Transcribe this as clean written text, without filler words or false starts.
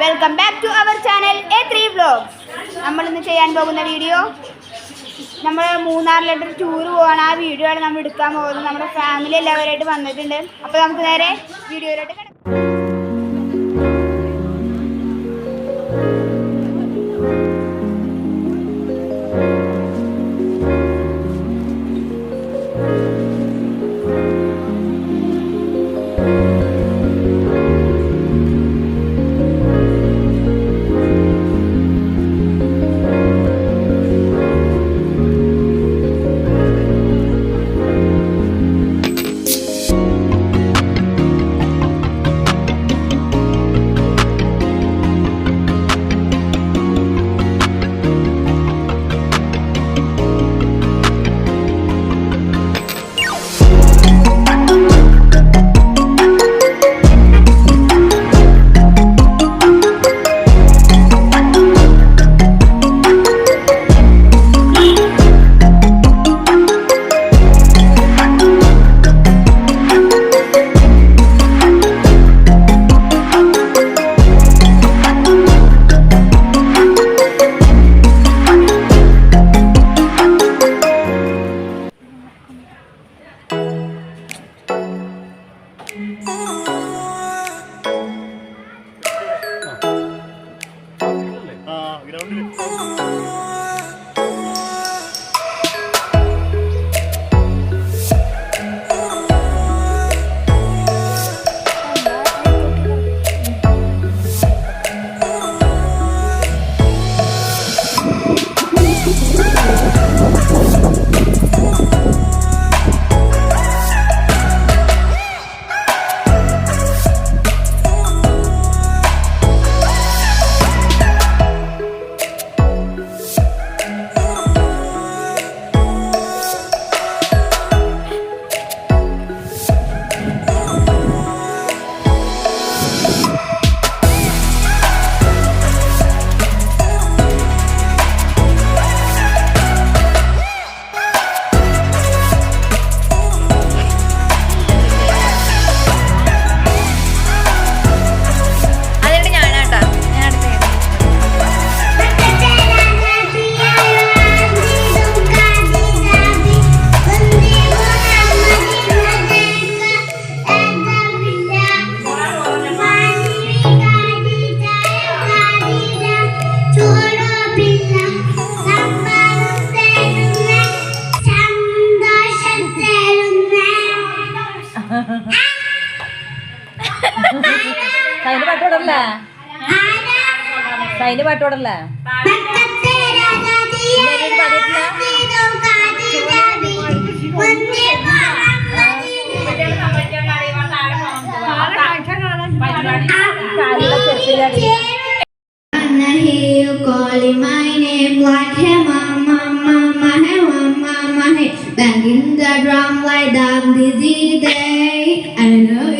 Welcome back to our channel A3 vlogs. നമ്മളിന്ന് ചെയ്യാൻ പോകുന്ന വീഡിയോ നമ്മൾ മൂന്നാറിലോട്ടൊരു ടൂർ പോവാണ്. ആ വീഡിയോ ആണ് നമ്മൾ എടുക്കാൻ പോകുന്നത്. നമ്മുടെ ഫാമിലി എല്ലാവരായിട്ട് വന്നിട്ടുണ്ട്. അപ്പോൾ നമുക്ക് നേരെ വീഡിയോയിലോട്ട് കിടക്കാം. സൈന് പാട്ടോടല്ലേ calling my name like hey mama mama hey mama mama hey banging the drum like dum dee dee day. I know